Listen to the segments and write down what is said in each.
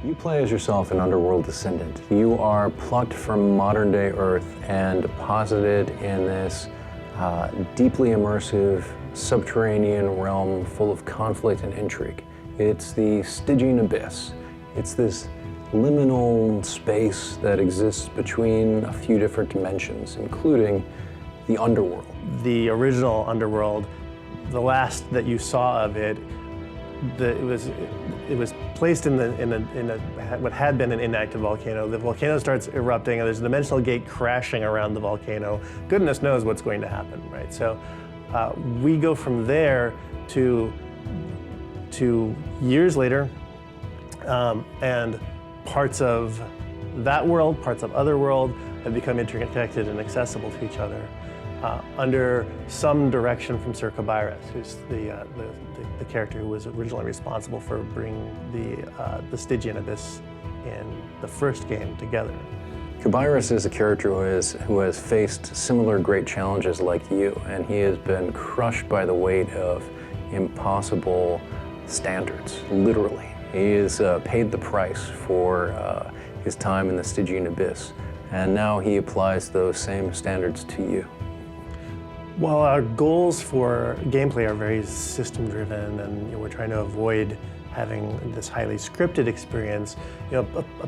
You play as yourself an Underworld descendant. You are plucked from modern-day Earth and deposited in this deeply immersive subterranean realm full of conflict and intrigue. It's the Stygian Abyss. It's this liminal space that exists between a few different dimensions, including the Underworld. The original Underworld, the last that you saw of it, it was placed in what had been an inactive volcano. The volcano starts erupting, and there's a dimensional gate crashing around the volcano. Goodness knows what's going to happen, right? So we go from there to years later, and parts of that world, parts of Otherworld have become interconnected and accessible to each other under some direction from Sir Kabyrus, who's the character who was originally responsible for bringing the Stygian Abyss in the first game together. Kabyrus is a character who has faced similar great challenges like you, and he has been crushed by the weight of impossible standards, literally. He has paid the price for his time in the Stygian Abyss, and now he applies those same standards to you. Well, our goals for gameplay are very system-driven, and we're trying to avoid having this highly scripted experience. A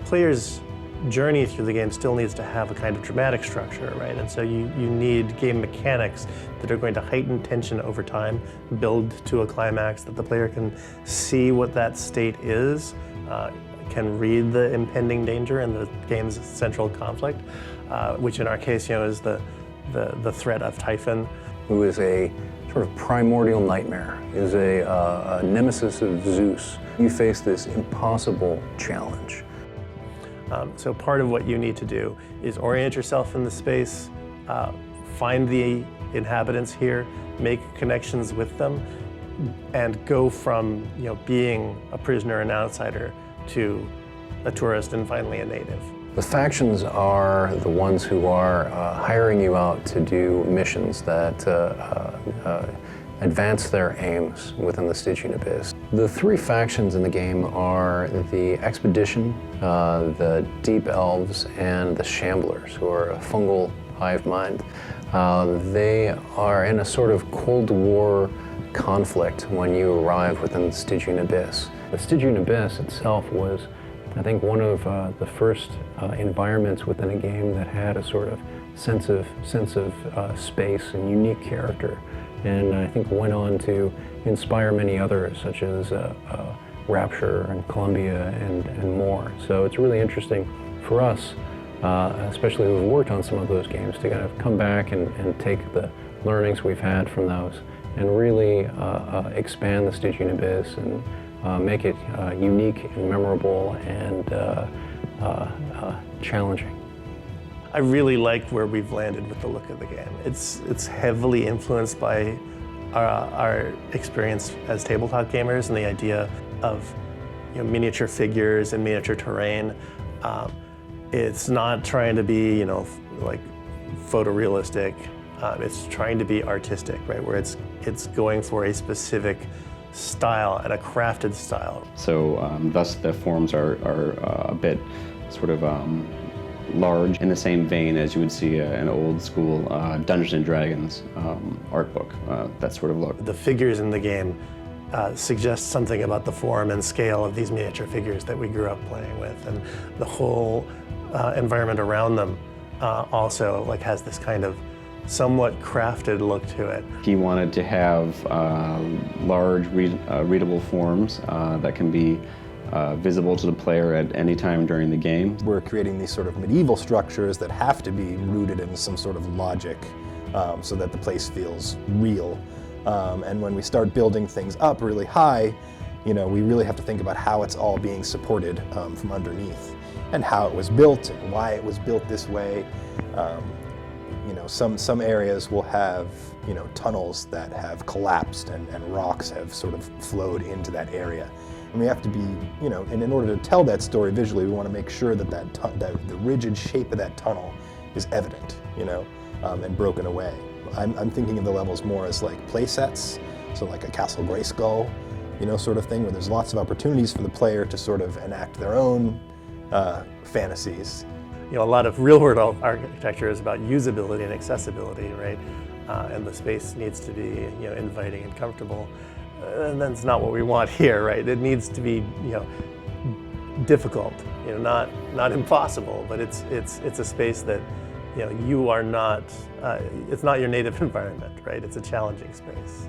player's journey through the game still needs to have a kind of dramatic structure, right? And so you need game mechanics that are going to heighten tension over time, build to a climax that the player can see what that state is, can read the impending danger and the game's central conflict, which in our case, is the threat of Typhon. Who is a sort of primordial nightmare, is a nemesis of Zeus. You face this impossible challenge. So part of what you need to do is orient yourself in the space, find the inhabitants here, make connections with them, and go from being a prisoner and outsider to a tourist and finally a native. The factions are the ones who are hiring you out to do missions that advance their aims within the Stygian Abyss. The three factions in the game are the Expedition, the Deep Elves, and the Shamblers, who are a fungal hive mind. They are in a sort of Cold War conflict when you arrive within the Stygian Abyss. The Stygian Abyss itself was, I think, one of the first environments within a game that had a sort of sense of space and unique character, and I think went on to inspire many others, such as Rapture and Columbia and more. So it's really interesting for us, especially who've worked on some of those games, to kind of come back and take the learnings we've had from those and really expand the Stygian Abyss and make it unique and memorable and challenging. I really like where we've landed with the look of the game. It's heavily influenced by our experience as tabletop gamers and the idea of miniature figures and miniature terrain. It's not trying to be like photorealistic. It's trying to be artistic, right? Where it's going for a specific style and a crafted style. So thus the forms are a bit sort of large, in the same vein as you would see an old school Dungeons and Dragons art book, that sort of look. The figures in the game suggest something about the form and scale of these miniature figures that we grew up playing with, and the whole environment around them also has this kind of somewhat crafted look to it. He wanted to have large readable forms that can be visible to the player at any time during the game. We're creating these sort of medieval structures that have to be rooted in some sort of logic so that the place feels real. And when we start building things up really high, we really have to think about how it's all being supported from underneath, and how it was built and why it was built this way. Some areas will have tunnels that have collapsed and rocks have sort of flowed into that area. And we have to be, and in order to tell that story visually, we want to make sure that the rigid shape of that tunnel is evident, and broken away. I'm thinking of the levels more as like play sets, so like a Castle Grayskull, sort of thing, where there's lots of opportunities for the player to sort of enact their own fantasies. A lot of real-world architecture is about usability and accessibility, right? And the space needs to be, inviting and comfortable. And that's not what we want here, right? It needs to be, difficult, not impossible, but it's a space that, you are not, it's not your native environment, right? It's a challenging space.